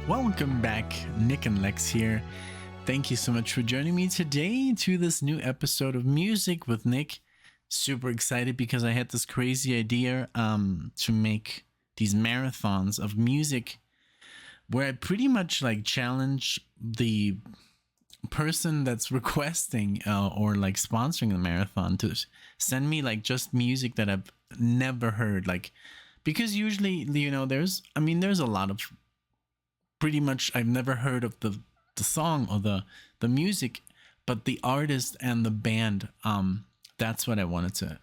Welcome back, NicknLex here. Thank you so much for joining me today to this new episode of Music with Nick. Super excited because I had this crazy idea to make these marathons of music where I pretty much like challenge the person that's requesting or like sponsoring the marathon to send me like just music that I've never heard, like, because usually, you know, there's a lot of pretty much I've never heard of the song or the music, but the artist and the band, that's what I wanted to,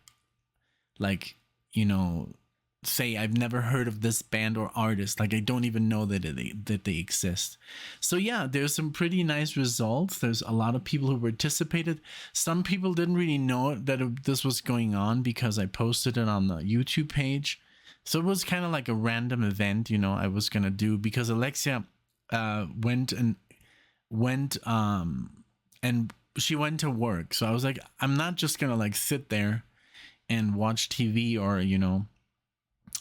like, you know, say I've never heard of this band or artist, like I don't even know that they exist. So yeah, there's some pretty nice results. There's a lot of people who participated. Some people didn't really know that this was going on because I posted it on the YouTube page. So it was kind of like a random event, you know, I was gonna do, because Alexia went and she went to work. So I was like, I'm not just gonna like sit there and watch TV, or, you know,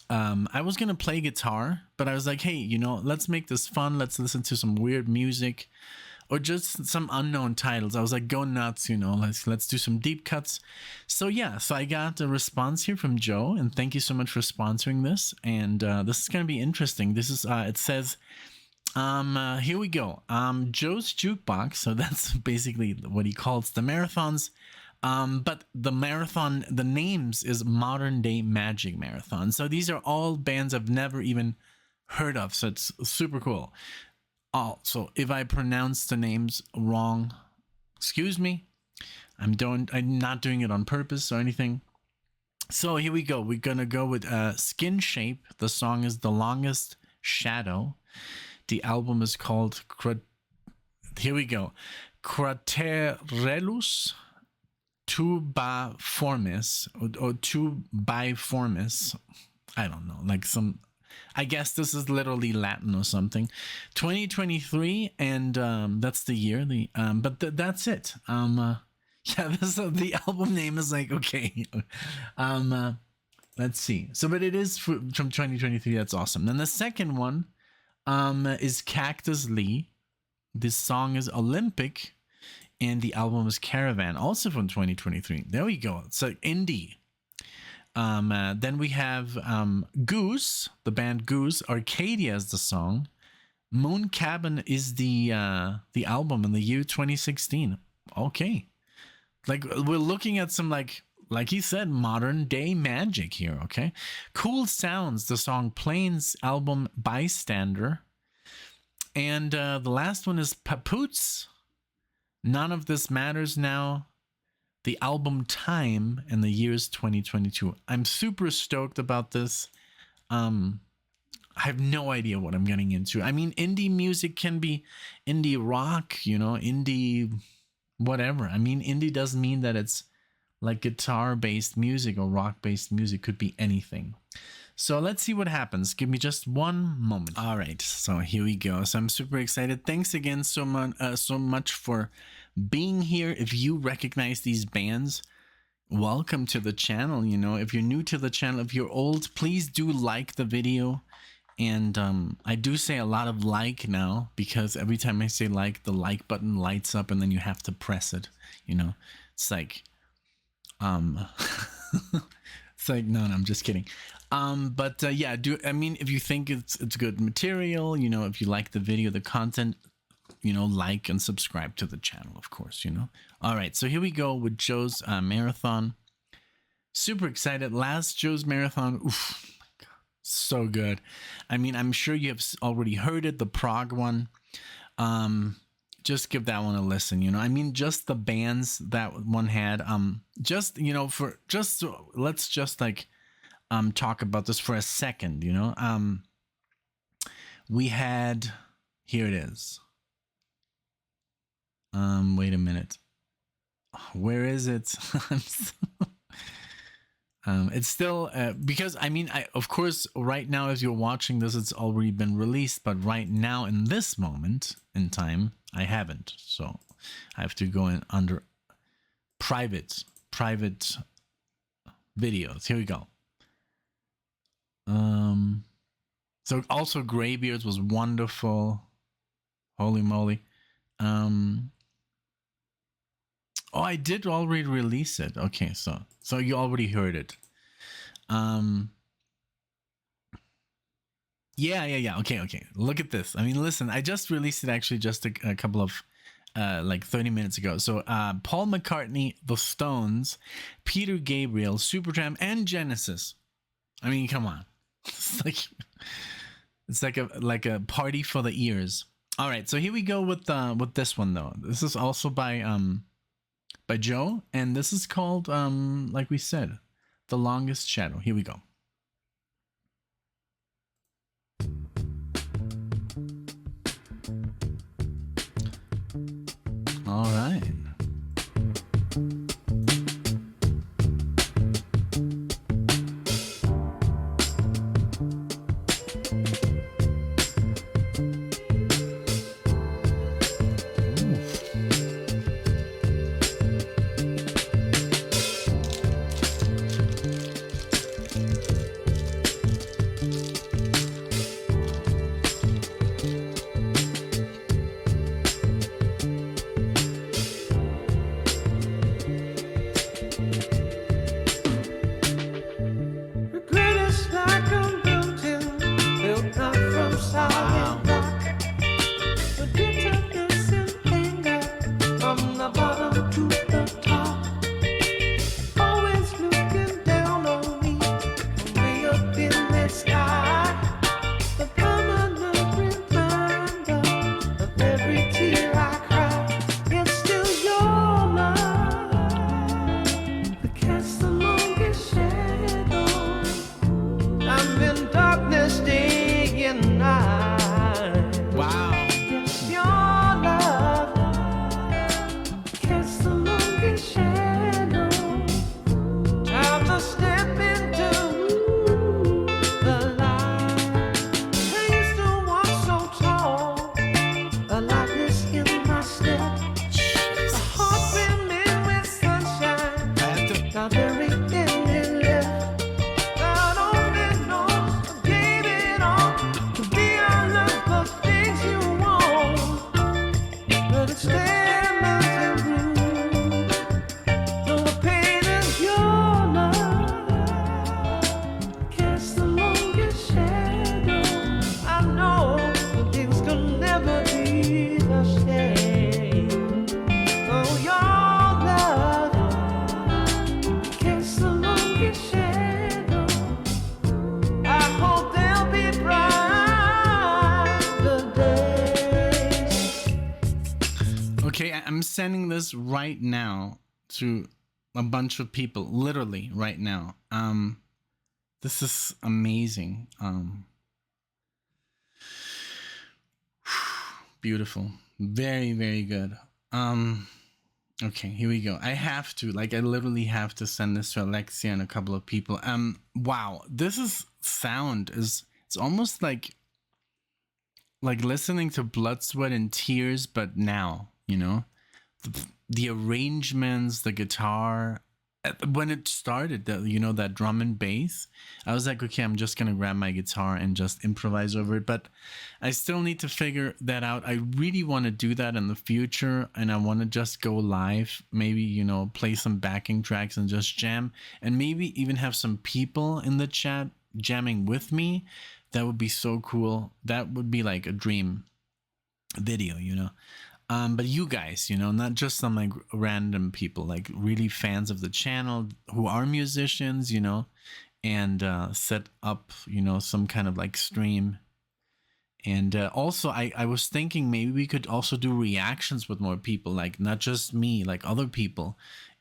I was gonna play guitar, but I was like, hey, you know, let's make this fun. Let's listen to some weird music or just some unknown titles. I was like, go nuts, you know, let's do some deep cuts. So yeah, so I got a response here from Joe, and thank you so much for sponsoring this. And this is gonna be interesting. This is it says, here we go. Joe's Jukebox. So that's basically what he calls the marathons. But the marathon, the names is Modern Day Magic Marathon. So these are all bands I've never even heard of. So it's super cool. So if I pronounce the names wrong, excuse me. I'm not doing it on purpose or anything. So here we go. We're gonna go with Skinshape. The song is The Longest Shadow. The album is called here we go. Craterellus Tubiformis or Tubiformis. I don't know, like some, I guess this is literally Latin or something. 2023, and that's the year. But that's it. Yeah, this the album name is like, okay. Let's see. So, but it is from 2023. That's awesome. Then the second one is Cactus Lee. This song is Olympic, and the album is Caravan, also from 2023. There we go. It's like indie. Then we have Goose, the band Goose. Arcadia is the song. Moon Cabin is the album in the year 2016. Okay, like we're looking at some like he said, modern day magic here. Okay, Cool Sounds, the song Plains, album Bystander. And the last one is Papooz, None of This Matters Now, the album Time, and the year's 2022. I'm super stoked about this. I have no idea what I'm getting into. I mean, indie music can be indie rock, you know, indie whatever. I mean, indie doesn't mean that it's like guitar-based music or rock-based music. Could be anything. So let's see what happens. Give me just one moment. All right, so here we go. So I'm super excited. Thanks again so much for being here. If you recognize these bands, welcome to the channel. You know, if you're new to the channel, if you're old, please do like the video. And I do say a lot of like now, because every time I say like, the like button lights up and then you have to press it. You know, it's like, it's like, no, I'm just kidding. But yeah, if you think it's good material, you know, if you like the video, the content, you know, like and subscribe to the channel, of course, you know. All right, so here we go with Joe's marathon. Super excited. Last Joe's marathon, oof, my God, so good. I mean, I'm sure you have already heard it, the Prague one. Just give that one a listen, you know. I mean, just the bands that one had, just, you know, let's just like talk about this for a second, you know. We had, here it is. Wait a minute. Where is it? It's still because I mean, of course, right now as you're watching this, it's already been released, but right now in this moment in time, I haven't. So I have to go in under private videos. Here we go. So also Greybeards was wonderful. Holy moly. Um Oh, I did already release it. Okay, so you already heard it. Um yeah. Okay. Look at this. I mean, listen, I just released it actually just a couple of like 30 minutes ago. So Paul McCartney, The Stones, Peter Gabriel, Supertramp, and Genesis. I mean, come on. It's like a party for the ears. All right, so here we go with this one though. This is also by Joe, and this is called like we said, The Longest Shadow. Here we go. All right. Sending this right now to a bunch of people, literally right now. This is amazing. Beautiful. Very, very good. Okay, here we go. I literally have to send this to Alexia and a couple of people. Wow, this is sound is it's almost like listening to Blood, Sweat, and Tears, but now, you know. The arrangements, the guitar, when it started, that drum and bass, I was like, okay, I'm just gonna grab my guitar and just improvise over it. But I still need to figure that out. I really want to do that in the future, and I want to just go live, maybe play some backing tracks and just jam, and maybe even have some people in the chat jamming with me. That would be so cool. That would be like a dream video, but you guys, not just some like random people, like really fans of the channel who are musicians, and set up, some kind of like stream. And also I was thinking maybe we could also do reactions with more people, like not just me, like other people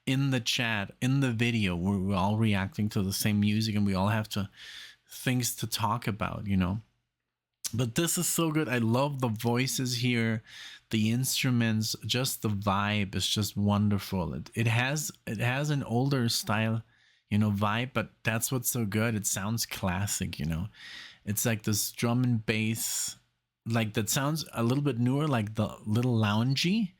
in the chat, in the video, where we're all reacting to the same music and we all have things to talk about, But this is so good. I love the voices here, the instruments, just the vibe is just wonderful. It has an older style, vibe, but that's what's so good. It sounds classic, It's like this drum and bass, like that sounds a little bit newer, like the little loungy,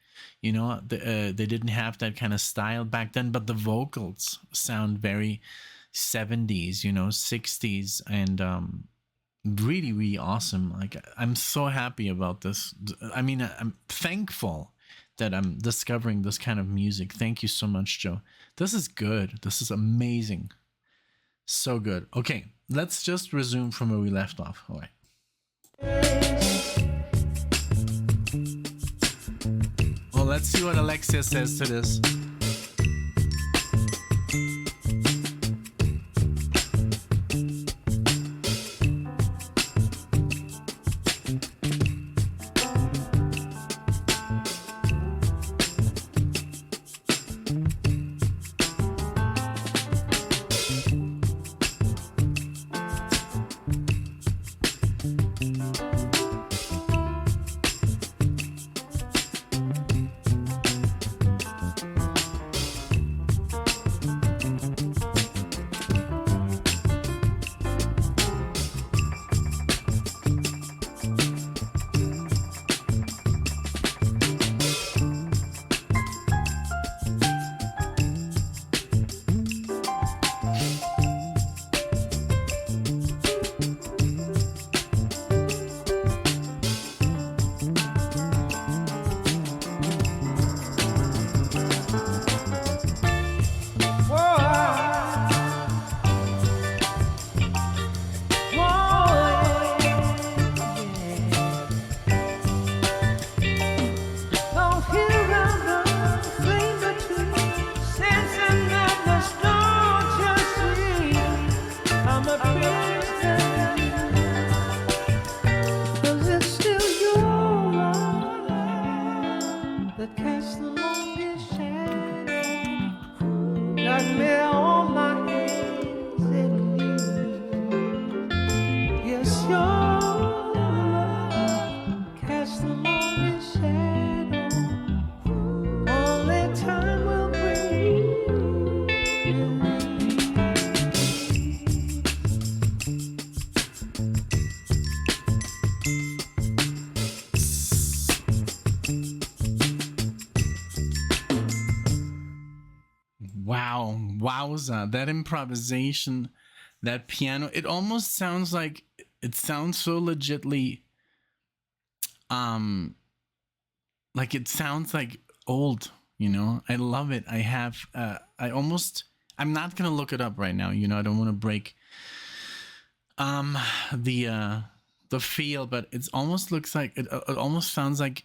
they didn't have that kind of style back then, but the vocals sound very 70s, 60s, and really, really awesome. Like, I'm so happy about this. I mean, I'm thankful that I'm discovering this kind of music. Thank you so much, Joe. This is good. This is amazing. So good. Okay, let's just resume from where we left off. All right. Well, let's see what Alexia says to this. Wow, wowza, that improvisation, that piano, it almost sounds like, it sounds so legitly, like it sounds like old, you know? I love it. I have, I'm not gonna look it up right now, you know, I don't want to break the feel, but it almost looks like, it almost sounds like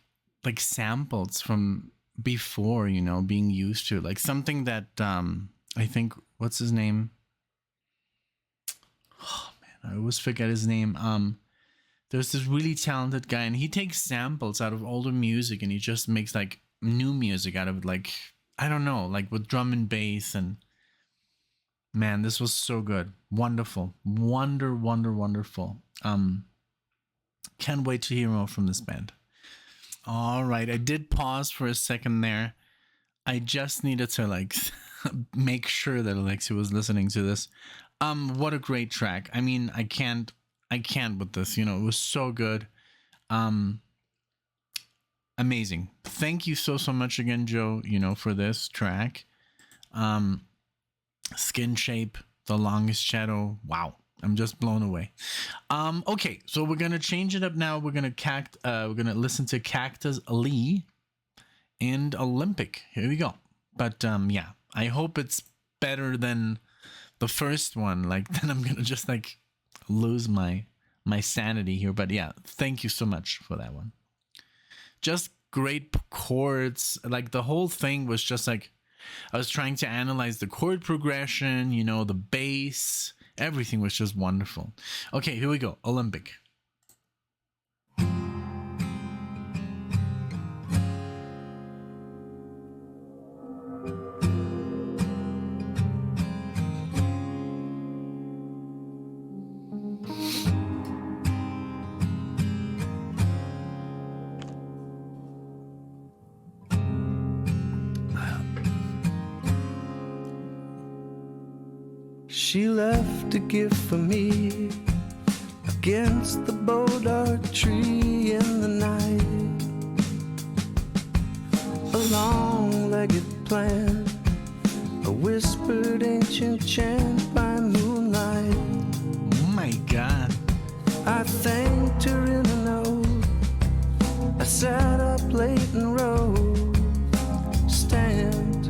samples from before, you know, being used to, like something that I think, what's his name, oh man, I always forget his name. There's this really talented guy, and he takes samples out of older music and he just makes like new music out of it, like, I don't know, like with drum and bass. And man, this was so good. Wonderful. Wonderful. Can't wait to hear more from this band. All right, I did pause for a second there. I just needed to like make sure that Alexia was listening to this. What a great track. I mean, I can't with this, you know, it was so good. Amazing. Thank you so much again, Joe, you know, for this track. Skinshape, The Longest Shadow. Wow. I'm just blown away. Okay, so we're gonna change it up now. We're gonna listen to Cactus Lee and Olympic. Here we go. But yeah, I hope it's better than the first one. Like, then I'm gonna just like lose my sanity here. But yeah, thank you so much for that one. Just great chords. Like, the whole thing was just like, I was trying to analyze the chord progression, you know, the bass. Everything was just wonderful. Okay, here we go. Olympic. She left a gift for me against the boulder tree in the night. A long-legged plant, a whispered ancient chant by moonlight. Oh my God. I thanked her in a note. I sat up late and wrote, stamped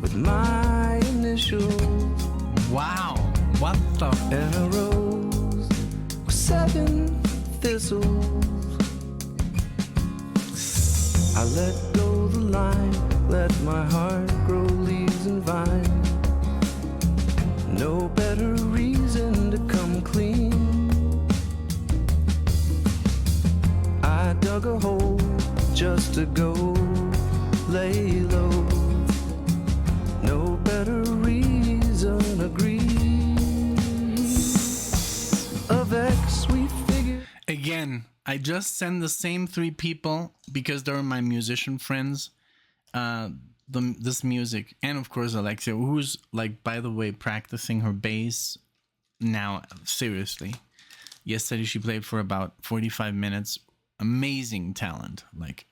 with my initials. Wow, what the? And a rose with 7 thistles. I let go the line, let my heart grow leaves and vines. No better reason to come clean. I dug a hole just to go lay low. No better reason, agree. Of X we figured. Again, I just send the same 3 people because they're my musician friends. This music, and of course Alexia, who's like, by the way, practicing her bass now. Seriously, yesterday she played for about 45 minutes. Amazing talent. Like,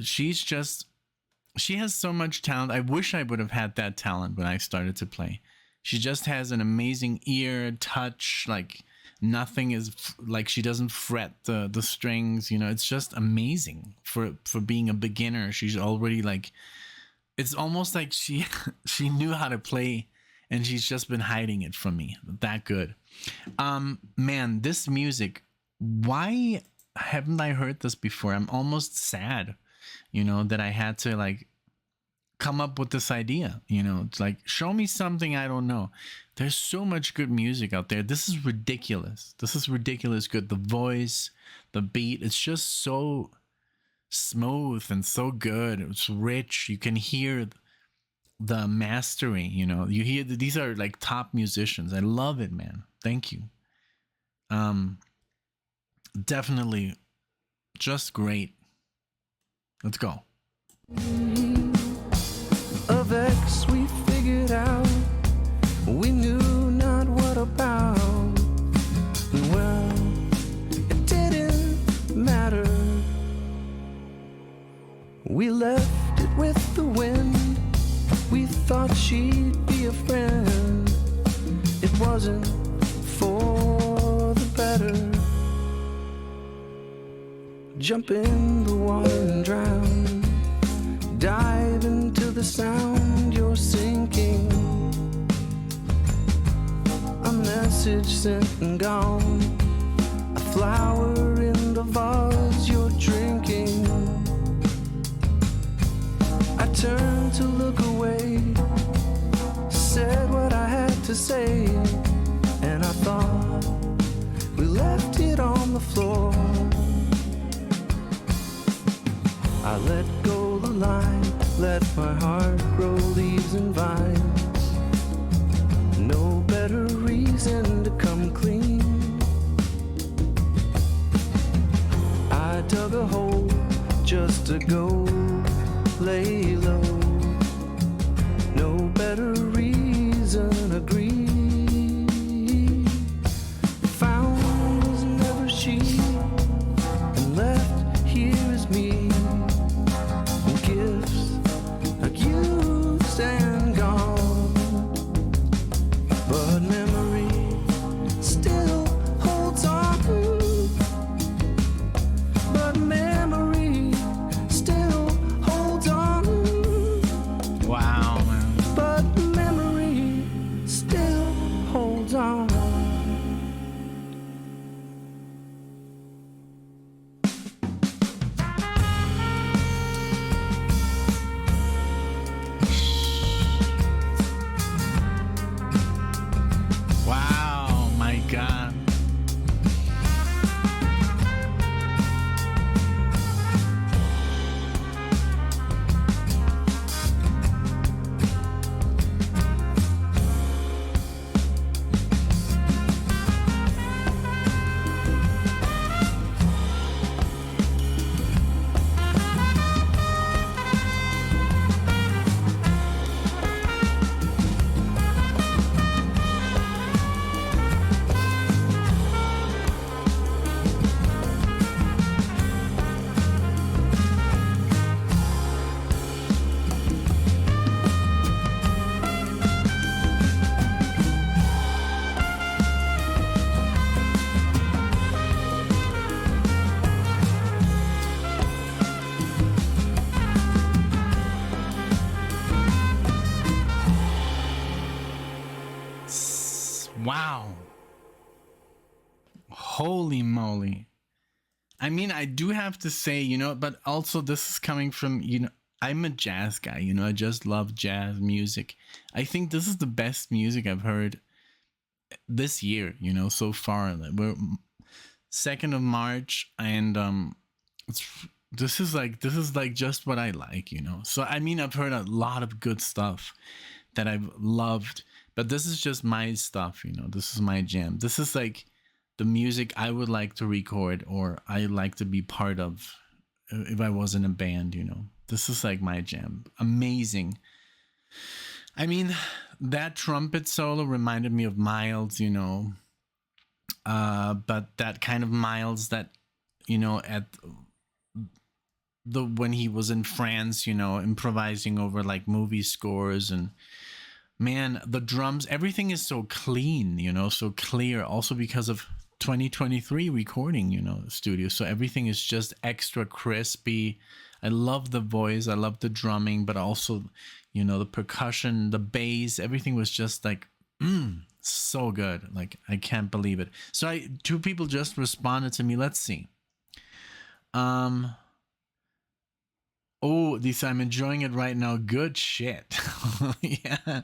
she has so much talent. I wish I would have had that talent when I started to play. She just has an amazing ear, touch, like nothing is like, she doesn't fret the strings, you know. It's just amazing for being a beginner. She's already like, it's almost like she knew how to play and she's just been hiding it from me. That good. Man, this music, why haven't I heard this before? I'm almost sad, you know, that I had to like come up with this idea, you know. It's like, show me something I don't know. There's so much good music out there. This is ridiculous. This is ridiculous good. The voice, the beat, it's just so smooth and so good. It's rich. You can hear the mastering, you know. You hear these are like top musicians. I love it, man. Thank you. Definitely just great. Let's go. Of X we figured out, we knew not what about. Well, it didn't matter. We left it with the wind. We thought she'd be a friend. It wasn't for the better. Jump in the water and drown. Dive into the sound you're sinking. A message sent and gone. A flower in the vase you're drinking. I turned to look away, said what I had to say, and I thought we left it on the floor. I let go the line, let my heart grow leaves and vines. No better reason to come clean. I dug a hole just to go lay low. No better reason, agree. Found was never she, and left here is me. Gifts like used and gone, but memory still holds on. But memory still holds on. Wow, man. But memory still holds on. Wow, my God. Wow. Holy moly. I mean, I do have to say, you know, but also this is coming from, you know, I'm a jazz guy, you know, I just love jazz music. I think this is the best music I've heard this year, you know, so far. We're 2nd of March, and this is like just what I like, you know. So I mean, I've heard a lot of good stuff that I've loved, but this is just my stuff, you know. This is my jam. This is like the music I would like to record, or I like to be part of if I was in a band, you know. This is like my jam. Amazing. I mean, that trumpet solo reminded me of Miles, you know. But that kind of Miles that, you know, at the when he was in France, you know, improvising over like movie scores, and man, the drums, everything is so clean, you know, so clear, also because of 2023 recording, you know, studio. So everything is just extra crispy. I love the voice, I love the drumming, but also, you know, the percussion, the bass, everything was just like, so good. Like, I can't believe it. So two people just responded to me. Let's see. Oh, this, I'm enjoying it right now. Good shit. Yeah,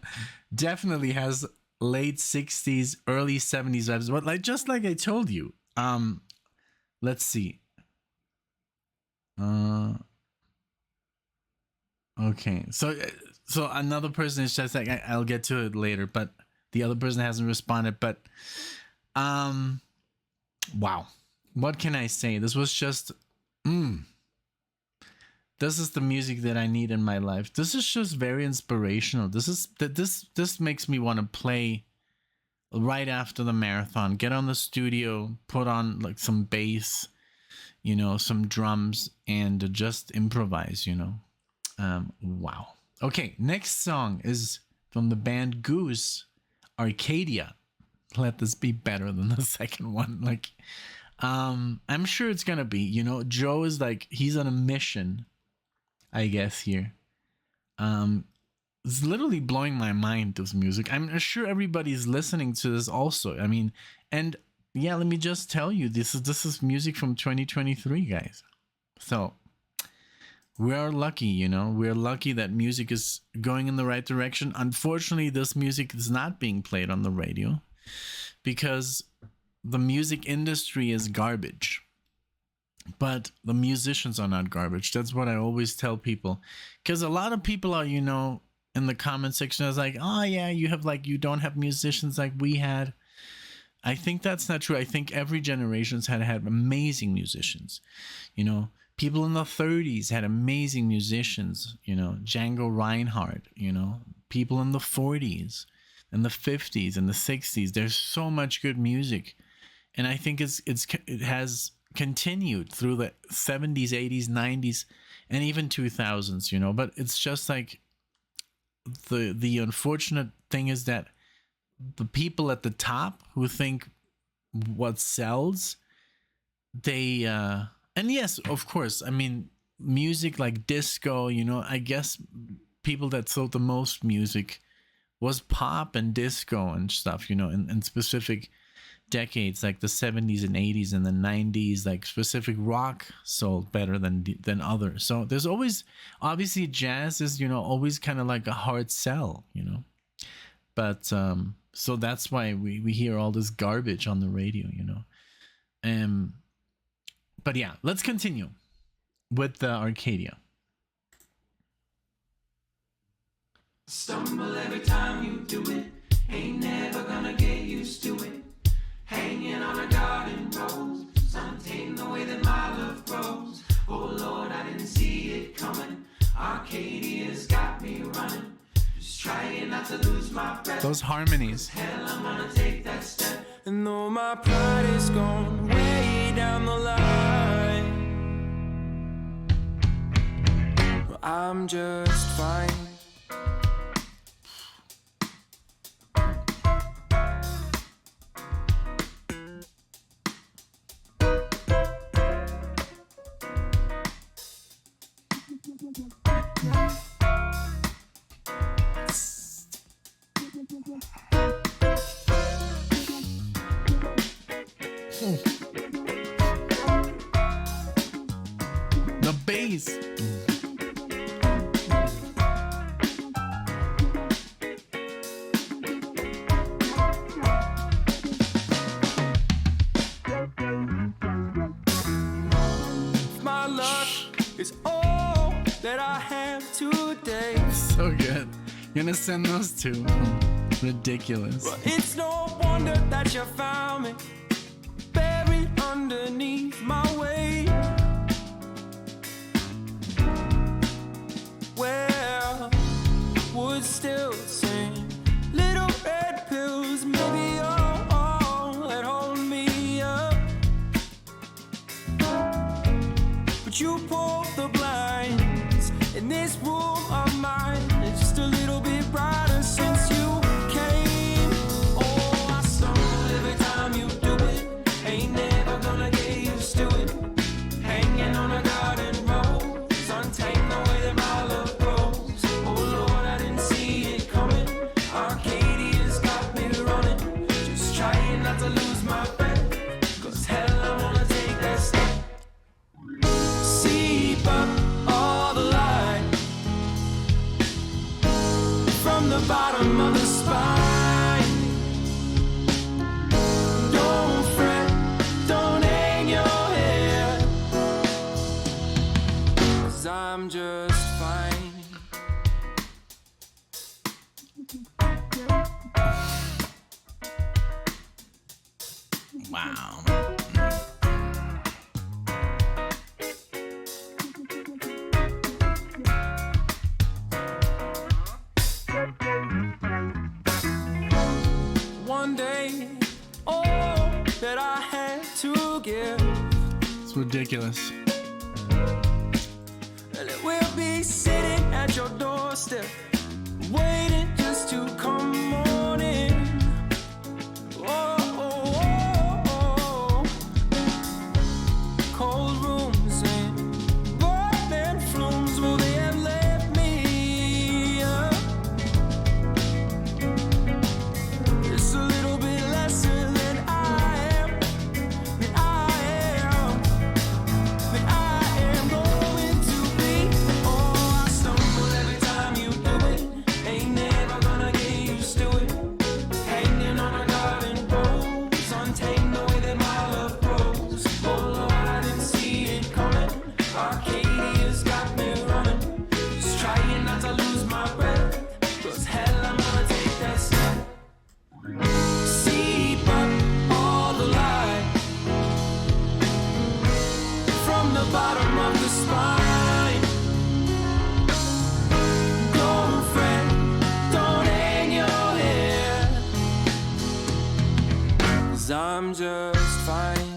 definitely has late 60s, early 70s vibes. But like, just like I told you. Let's see. Okay, so another person is just like, I'll get to it later, but the other person hasn't responded. But wow, what can I say? This was just this is the music that I need in my life. This is just very inspirational. This makes me want to play right after the marathon, get on the studio, put on like some bass, you know, some drums, and just improvise, you know. Wow. Okay, next song is from the band Goose, Arcadia. Let this be better than the second one. Like, I'm sure it's gonna be, you know. Joe is like, he's on a mission, I guess, here. It's literally blowing my mind, this music. I'm sure everybody's listening to this also. I mean, and yeah, let me just tell you, this is music from 2023, guys. So we are lucky, you know. We're lucky that music is going in the right direction. Unfortunately, this music is not being played on the radio because the music industry is garbage. But the musicians are not garbage. That's what I always tell people. Because a lot of people are, you know, in the comment section, is like, oh yeah, you don't have musicians like we had. I think that's not true. I think every generation's had amazing musicians. You know, people in the 30s had amazing musicians, you know, Django Reinhardt, you know, people in the 40s and the 50s and the 60s. There's so much good music. And I think it has continued through the 70s, 80s, 90s, and even 2000s, you know. But it's just like the unfortunate thing is that the people at the top who think what sells, they and yes, of course, I mean, music like disco, you know, I guess people that sold the most music was pop and disco and stuff, you know, in specific decades like the 70s and 80s and the 90s. Like specific rock sold better than others. So there's always, obviously jazz is, you know, always kind of like a hard sell, you know. But so that's why we hear all this garbage on the radio, you know. But yeah, let's continue with the Arcadia. Stumble every time you do it, ain't never gonna get used to it. Hanging on a garden rose, something the way that my love grows. Oh Lord, I didn't see it coming. Arcadia's got me running, just trying not to lose my breath. Those harmonies. Hell, I'm gonna take that step. And though my pride is gone way down the line, well, I'm just fine. The bass. My luck is all that I have today. So good. You're gonna send those two. Ridiculous. Well, it's no wonder that you found me buried underneath my weight. Well, would still sing little red pills, maybe all that hold me up. But you pulled the blinds in this room of mine. It's just a little bit brighter since you came. Oh, I stumble every time you do it. Ain't never gonna get used to it. Hanging on a garden rose, untamed the way that my love grows. Oh Lord, I didn't see it coming. Arcadia's got me running, just trying not to lose my breath. 'Cause hell, I wanna take that step. Seep up all the light from the bottom of the spine. Don't fret, don't hang your head, 'cause I'm just fine. Wow. One day, all that I had to give, It's ridiculous. and it will be sitting at your doorstep, waiting just to come on in. Oh, oh, oh, oh. Cold rooms and burning flumes, will they have left me up? It's a little bit lesser than I am, than I am going to be. Oh, I stumble every time you do it. Ain't never gonna get used to it. Hanging on a garden rose, untamed the way that my love grows. Oh Lord, I didn't see it coming. Arcadia's got me running, just trying not to lose my breath. 'Cause hell, I'm gonna take that step. Seep up all the light from the bottom of the spine. Don't fret, don't hang your head, 'cause I'm just fine.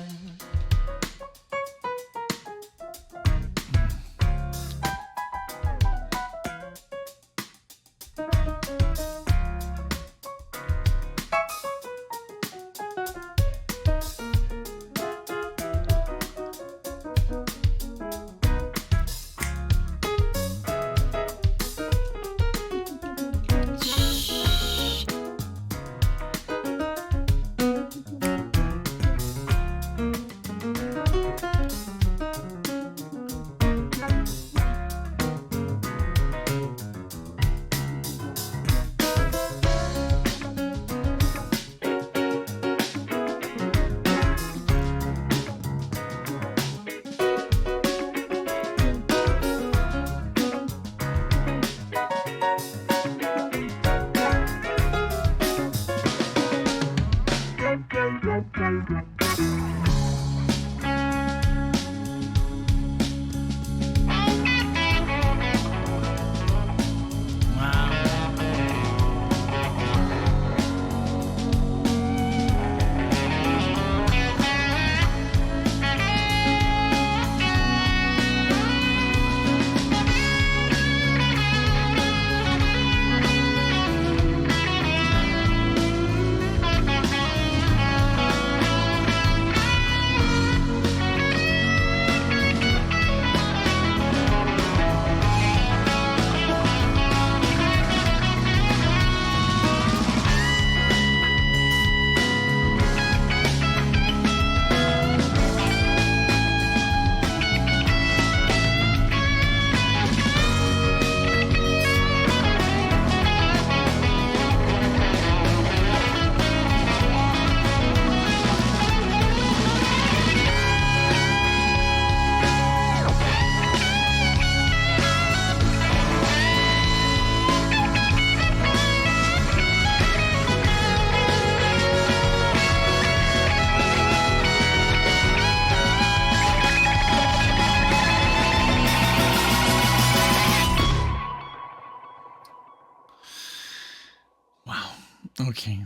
Okay.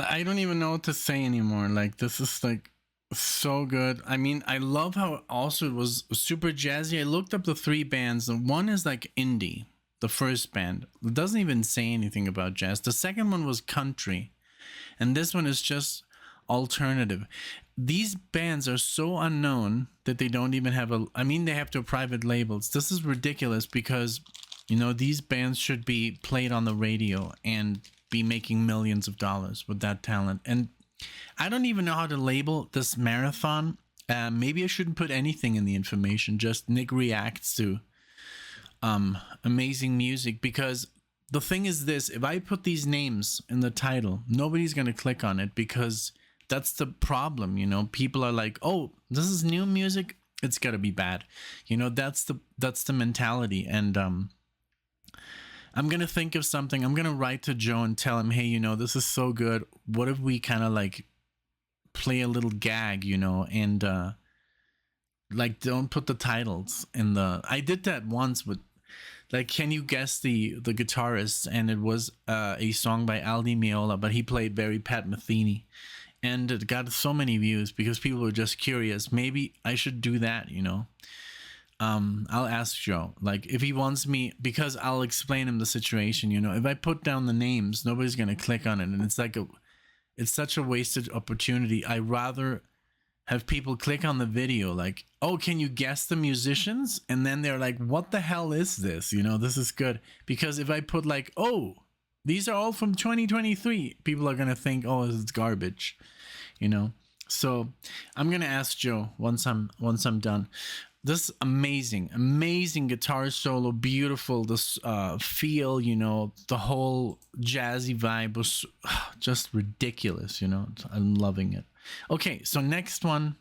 I don't even know what to say anymore. Like, this is like so good. I mean, I love how also it was super jazzy. I looked up the 3 bands. The one is like indie, the first band. It doesn't even say anything about jazz. The second one was country. And this one is just alternative. These bands are so unknown that they don't even have I mean, they have their private labels. This is ridiculous because, you know, these bands should be played on the radio and be making millions of dollars with that talent. And I don't even know how to label this marathon. Maybe I shouldn't put anything in the information, just Nick reacts to amazing music, because the thing is this: if I put these names in the title, nobody's going to click on it, because that's the problem. You know, people are like, oh, this is new music, it's got to be bad. You know, that's the mentality. And I'm going to think of something. I'm going to write to Joe and tell him, hey, you know, this is so good. What if we kind of like play a little gag, you know, and like don't put the titles in the... I did that once with, like, can you guess the guitarist? And it was a song by Aldi Meola, but he played very Pat Metheny. And it got so many views because people were just curious. Maybe I should do that, you know. I'll ask Joe, like, if he wants me, because I'll explain him the situation, you know. If I put down the names, nobody's gonna click on it, and it's such a wasted opportunity. I rather have people click on the video, like, oh, can you guess the musicians? And then they're like, what the hell is this? You know, this is good. Because if I put like, oh, these are all from 2023, people are gonna think, oh, this is garbage, you know. So I'm gonna ask Joe once I'm done. This amazing guitar solo, beautiful. This feel, you know, the whole jazzy vibe was just ridiculous, you know. I'm loving it. Okay, so next one,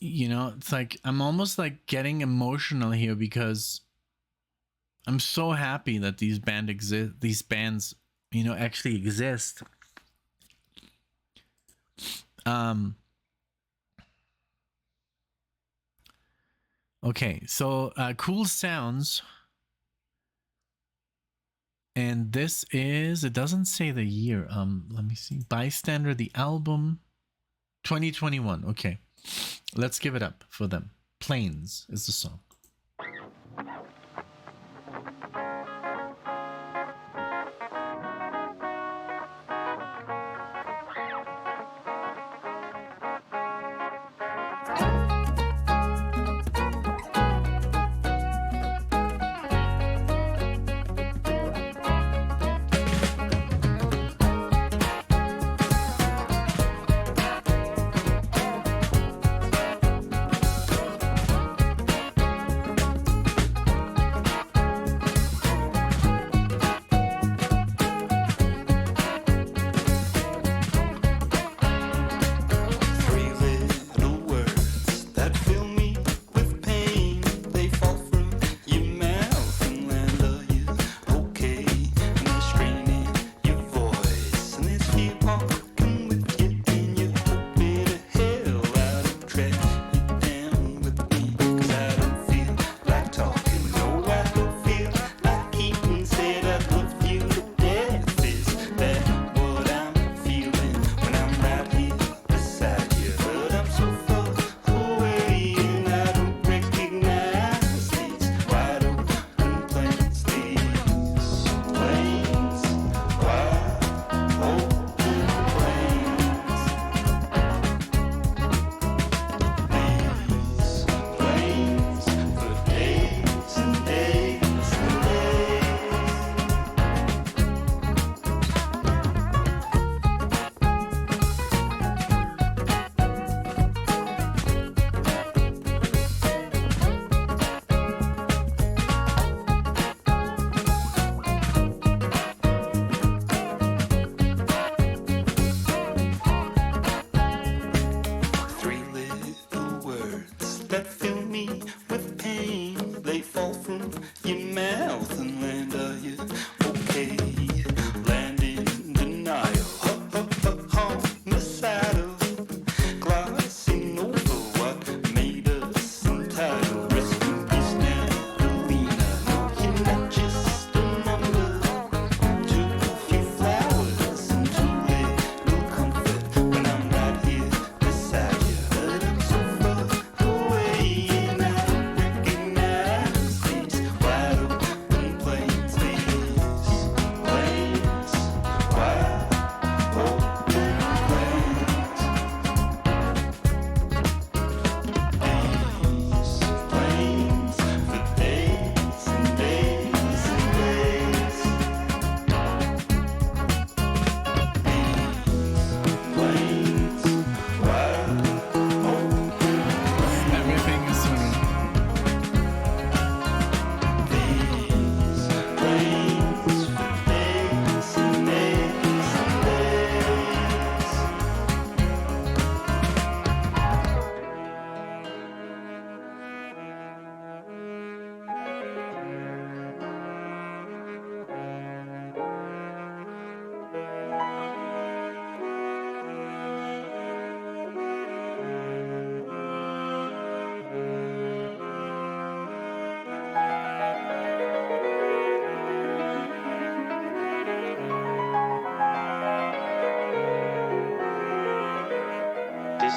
you know, it's like I'm almost like getting emotional here because I'm so happy that these bands, you know, actually exist. Okay, so Cool Sounds, and this is, it doesn't say the year. Let me see. Bystander, the album, 2021. Okay, let's give it up for them. Planes is the song.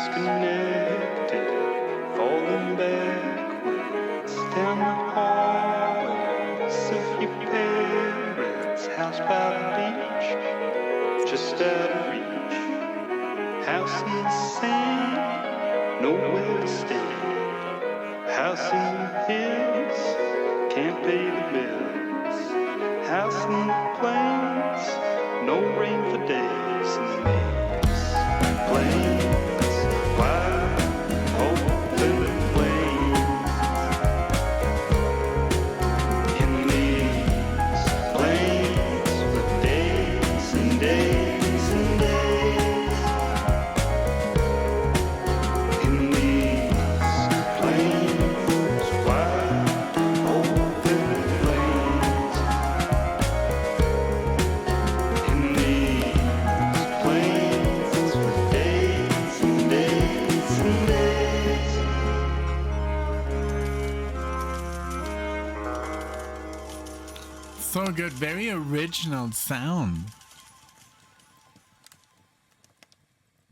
disconnected, falling backwards down the hallways of your parents' house by the beach, just out of reach. House in the sand, nowhere to stand. House in the hills, can't pay the bills. House in the plains, no rain for days. And these plains, wide open plains. In these plains, with days and days and days. In these plains, wide open plains. In these plains, with days and days and days. So good, very original sound.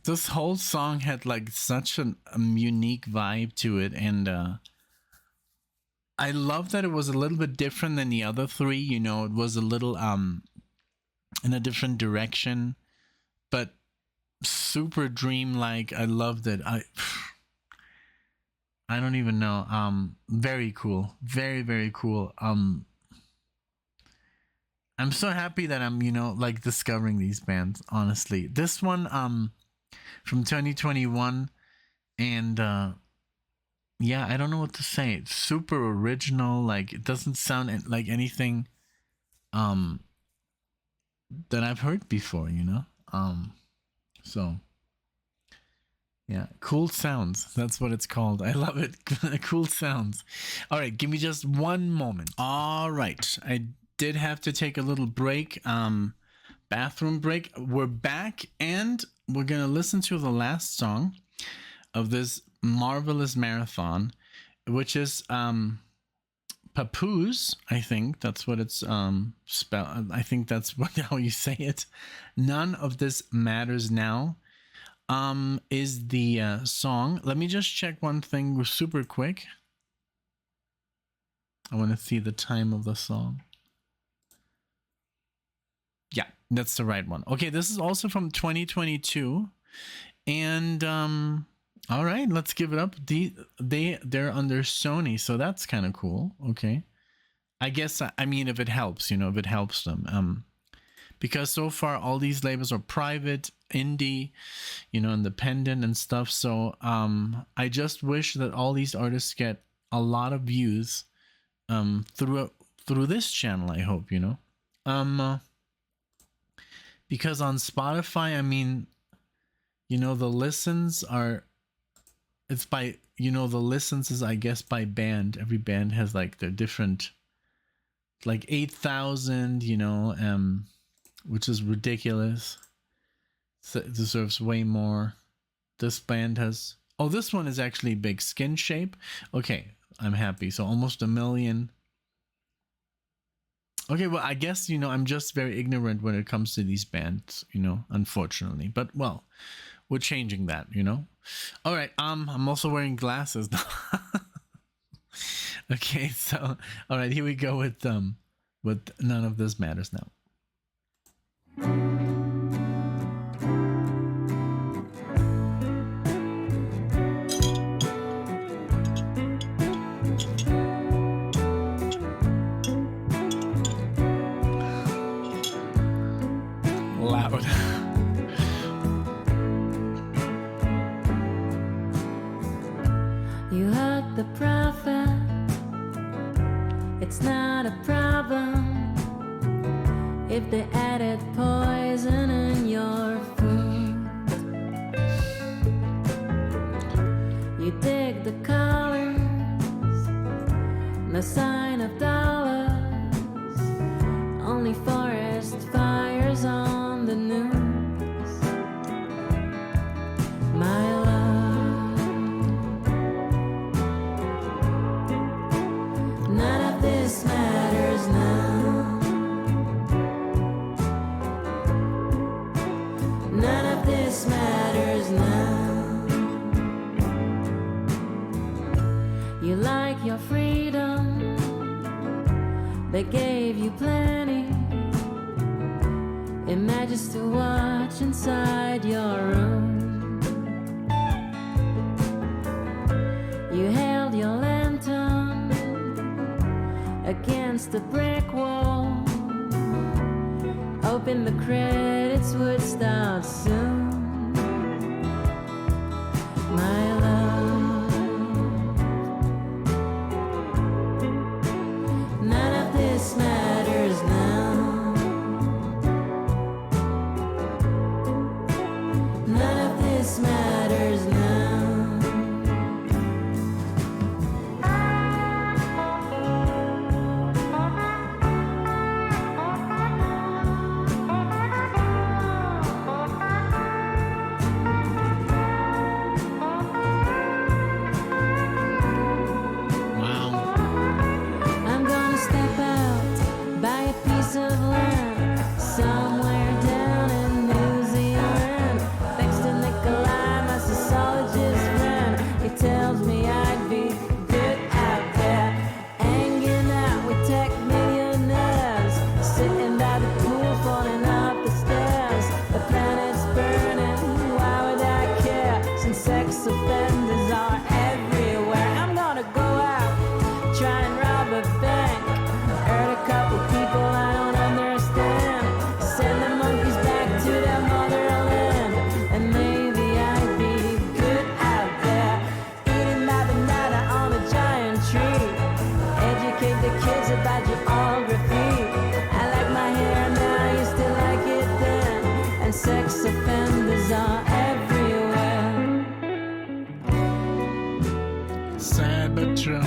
This whole song had like such a unique vibe to it, and I love that it was a little bit different than the other three. You know, it was a little in a different direction, but super dreamlike. I loved it. I don't even know. Very cool. Very, very cool. I'm so happy that I'm, you know, like discovering these bands, honestly. This one from 2021, and yeah, I don't know what to say. It's super original. Like, it doesn't sound like anything that I've heard before, you know. So yeah, cool sounds. That's what it's called. I love it. Cool sounds. All right, give me just one moment. All right, I did have to take a little break, bathroom break. We're back, and we're gonna listen to the last song of this marvelous marathon, which is Papooz. I think that's what it's spelled. I think that's how you say it. None of This Matters Now is the song. Let me just check one thing super quick. I want to see the time of the song. Yeah, that's the right one. Okay, this is also from 2022, and all right, let's give it up. They're under Sony, so that's kind of cool. Okay, I guess I mean, if it helps, you know, if it helps them, because so far all these labels are private, indie, you know, independent and stuff. So I just wish that all these artists get a lot of views through this channel. I hope, you know. Because on Spotify, I mean, you know, the listens are, it's by, you know, the listens is, I guess, by band. Every band has like their different, like 8,000, you know, which is ridiculous. So it deserves way more. This band has, oh, this one is actually big. Skinshape. Okay, I'm happy. So almost 1 million. Okay, well, I guess, you know, I'm just very ignorant when it comes to these bands, you know, unfortunately. But, well, we're changing that, you know. All right, I'm also wearing glasses now. Okay, so, all right, here we go with None of This Matters Now. Loud. You heard the prophet. It's not a problem if they added poison in your food. You dig the colors, no sign of dollars, only forest fires on the news. My love, none of this matters now. None of this matters now. like your freedom. They gave you plenty. Imagine to watch inside your room. You held your lantern against the brick wall, hoping the credits would start soon. My love, none of this matters now. None of this matters now. Wow. I'm gonna step out, buy a piece of land somewhere down in New Zealand. Thanks to Nikolai, my sociologist friend. He tells me I'd be good out there, hanging out with tech millionaires, sitting by the pool, falling off the stairs. The planet's burning, why would I care? Since sex offenders are everywhere. I'm gonna go out, try and rob a bank. Hurt a couple people I don't understand. Send the monkeys back to their motherland. And maybe I'd be good out there, eating my banana on a giant tree. Educate the kids about geography. I like my hair now, I used to like it then. And sex offenders are everywhere. Sad but true.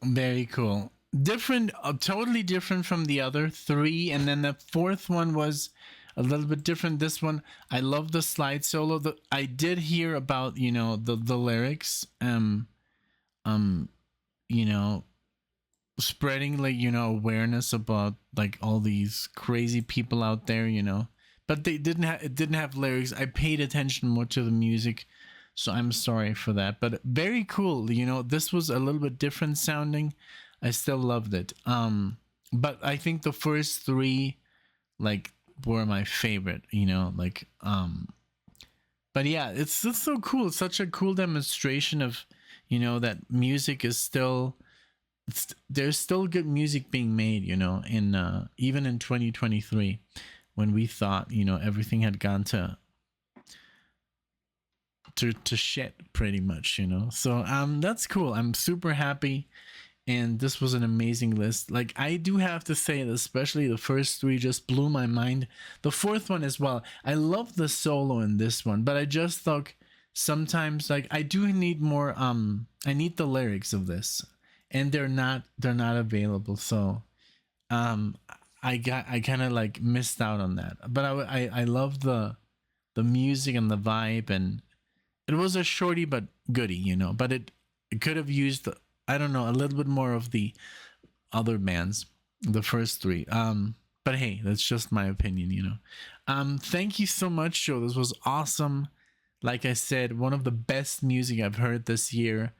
Very cool. Different, totally different from the other three. And then the fourth one was a little bit different. This one, I love the slide solo. I did hear about, you know, the lyrics, you know, spreading like, you know, awareness about like all these crazy people out there, you know, but it didn't have lyrics. I paid attention more to the music. So I'm sorry for that, but very cool. You know, this was a little bit different sounding. I still loved it. But I think the first three, like, were my favorite. You know, like, but yeah, it's so cool. It's such a cool demonstration of, you know, that music is still, there's still good music being made. You know, in even in 2023, when we thought, you know, everything had gone to shit pretty much, you know. So that's cool. I'm super happy, and this was an amazing list. Like, I do have to say that especially the first three just blew my mind. The fourth one as well. I love the solo in this one, but I just thought sometimes, like, I do need more. I need the lyrics of this, and they're not available. So I kind of like missed out on that. But I love the music and the vibe, and it was a shorty but goodie, you know. But it could have used, I don't know, a little bit more of the other bands, the first three. But hey, that's just my opinion, you know. Thank you so much, Joe. This was awesome. Like I said, one of the best music I've heard this year.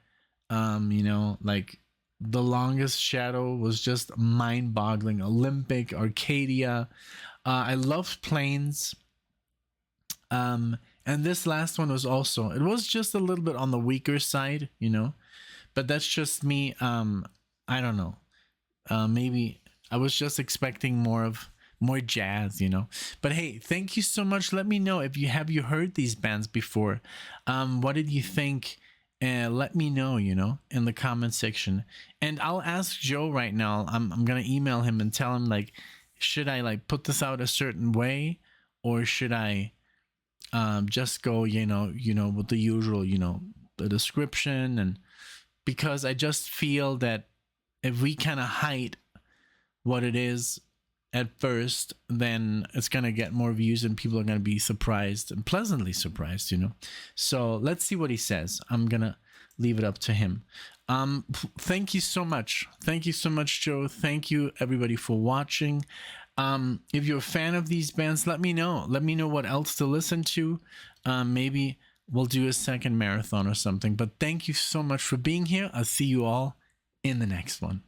You know, like The Longest Shadow was just mind-boggling. Olympic, Arcadia. I loved Planes. And this last one was also, it was just a little bit on the weaker side, you know, but that's just me. I don't know. Maybe I was just expecting more jazz, you know. But hey, thank you so much. Let me know if you heard these bands before. What did you think? Let me know, you know, in the comment section. And I'll ask Joe right now. I'm gonna email him and tell him, like, should I like put this out a certain way, or should I just go, you know, with the usual, you know, the description? And because I just feel that if we kind of hide what it is at first, then it's gonna get more views and people are gonna be surprised and pleasantly surprised, you know. So let's see what he says. I'm gonna leave it up to him. Thank you so much. Thank you so much, Joe. Thank you everybody for watching. If you're a fan of these bands, let me know. Let me know what else to listen to. Maybe we'll do a second marathon or something. But thank you so much for being here. I'll see you all in the next one.